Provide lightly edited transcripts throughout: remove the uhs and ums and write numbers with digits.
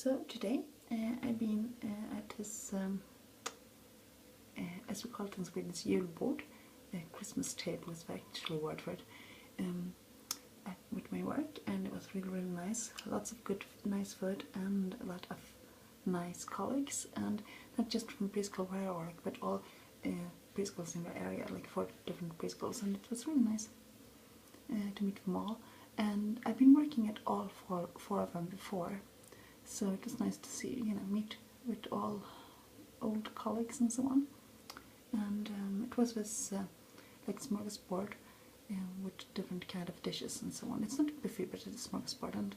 So today I've been at his, as we call it in Sweden, julbord, Christmas table is actually a word for it, with my work, and it was really nice. Lots of good, nice food and a lot of nice colleagues, and not just from preschool where I work, but all preschools in the area, like 4 different preschools, and it was really nice to meet them all. And I've been working at all four of them before, so it was nice to see, meet with all old colleagues and so on. And it was this like smorgasbord with different kind of dishes and so on. It's not a buffet, but it's a smorgasbord, and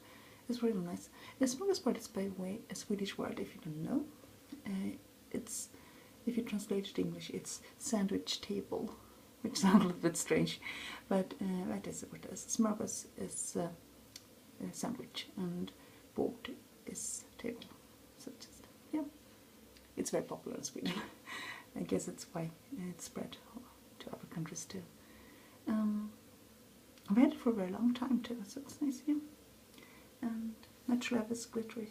it's really nice. A smorgasbord is, by the way, a Swedish word, if you don't know. It's, if you translate it to English, it's sandwich table, which sounds a little bit strange, but that is what it is. Smorgas is a sandwich, and board is table. So just, yeah, it's very popular in Sweden. I guess it's why it's spread to other countries too. I've had it for a very long time too, so it's nice, yeah. And naturally I have this glittery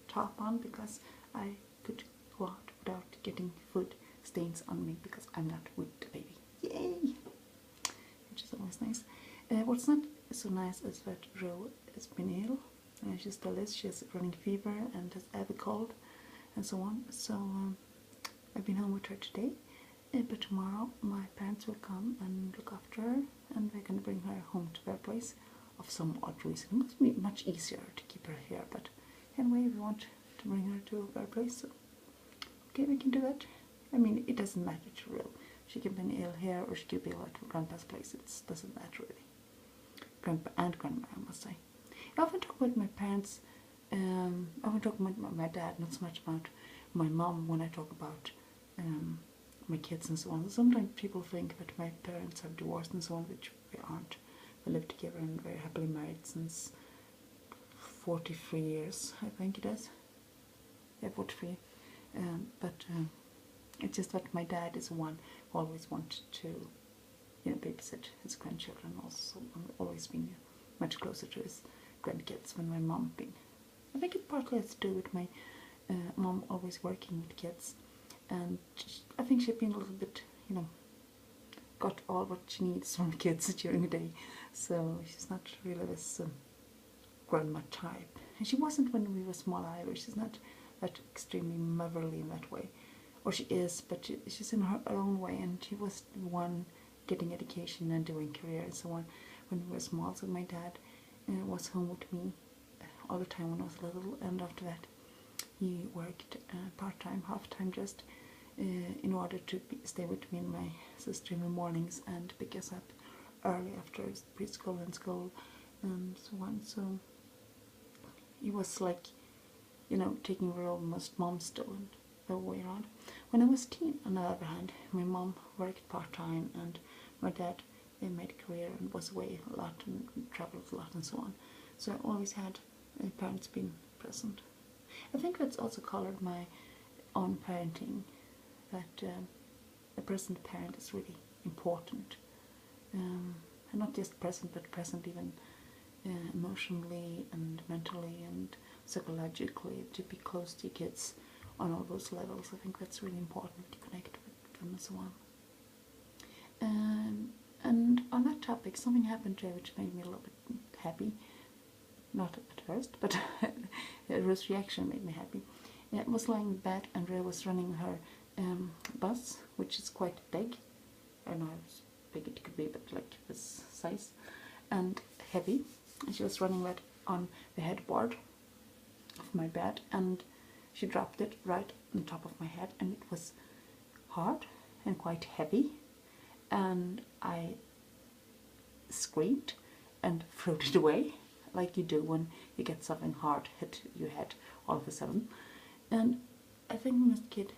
top on because I could go out without getting food stains on me, because I'm not with the baby. Yay! Which is always nice. What's not so nice is that Roo has been ill. She still is. She has running fever and has a cold and so on. So I've been home with her today. But tomorrow my parents will come and look after her, and we're going to bring her home to their place of some odd reason. It must be much easier to keep her here, but anyway, we want to bring her to their place, so okay, we can do that. I mean, it doesn't matter to Roo. She can be ill here or she could be ill at Grandpa's place. It doesn't matter really. Grandpa and Grandma, I must say. I often talk about my parents, I often talk about my dad, not so much about my mom when I talk about my kids and so on. Sometimes people think that my parents have divorced and so on, which they aren't. They live together and very happily married since 43 years, I think it is. Yeah, 43. But it's just that my dad is the one who always wanted to, babysit his grandchildren, also always been much closer to his grandkids than my mom being. I think it partly has to do with my mom always working with kids, and I think she's been a little bit, got all what she needs from kids during the day, so she's not really this grandma type. And she wasn't when we were small either. She's not that extremely motherly in that way, or she is, but she's in her own way, and she was the one getting education and doing career and so on when we were small. So my dad was home with me all the time when I was little, and after that he worked part-time, half-time just, in order to stay with me and my sister in the mornings and pick us up early after preschool and school and so on. So he was like, taking the role most moms do, and the way around. When I was teen, on the other hand, my mom worked part-time and my dad made a career and was away a lot and travelled a lot and so on. So I always had parents being present. I think that's also coloured my own parenting, that a present parent is really important. And not just present, but present even emotionally and mentally and psychologically, to be close to kids on all those levels. I think that's really important, to connect with them and so on. And on that topic, something happened today which made me a little bit happy. Not at first, but Roo's reaction made me happy. I was lying in bed and Roo was running her bus, which is quite big. I don't know how big it could be, but like this size and heavy. And she was running that on the headboard of my bed, and she dropped it right on top of my head, and it was hard and quite heavy, and I screamed and threw it away, like you do when you get something hard hit your head all of a sudden. And I think most kids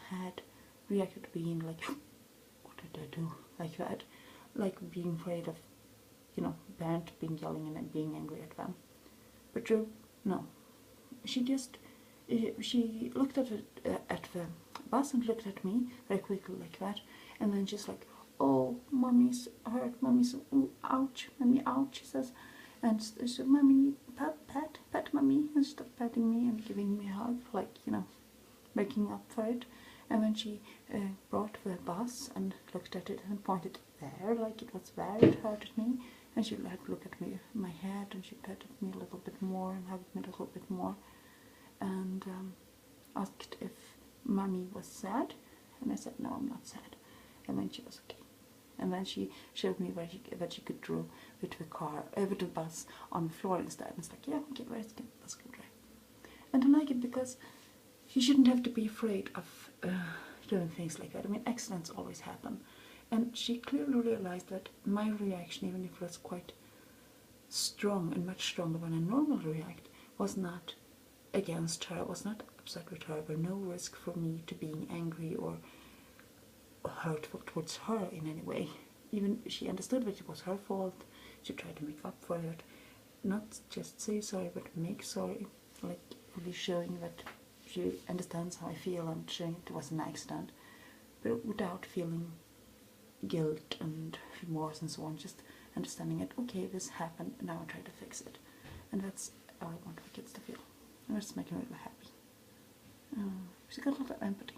had reacted to being like, what did I do? Like that, like being afraid of, parent being yelling and being angry at them. But Roo, no. She just, she looked at the bus and looked at me very quickly like that, and then just like, oh, mommy's hurt, mommy's, ooh, ouch, mommy, ouch, she says. And she said, mommy, pat, pet mommy, and she started petting me and giving me a hug, like, you know, making up for it. And then she brought the bus and looked at it and pointed there, like it was there, it hurted me. And she let look at me, my head, and she petted me a little bit more and hugged me a little bit more, and asked if mommy was sad, and I said no, I'm not sad. And then she was okay. And then she showed me that she could draw with the bus on the floor instead. And it's like, yeah, okay, let's go try. And I like it because you shouldn't have to be afraid of doing things like that. I mean, accidents always happen. And she clearly realized that my reaction, even if it was quite strong and much stronger than I normally react, was not against her, was not upset with her. There was no risk for me to being angry or hurtful towards her in any way. Even she understood that it was her fault. She tried to make up for it. Not just say sorry, but make sorry. Like, really showing that she understands how I feel and showing it was an accident. But without feeling guilt and remorse and so on. Just understanding it, okay, this happened, now I try to fix it. And that's how I want my kids to feel. And that's making me really happy. She got a lot of empathy.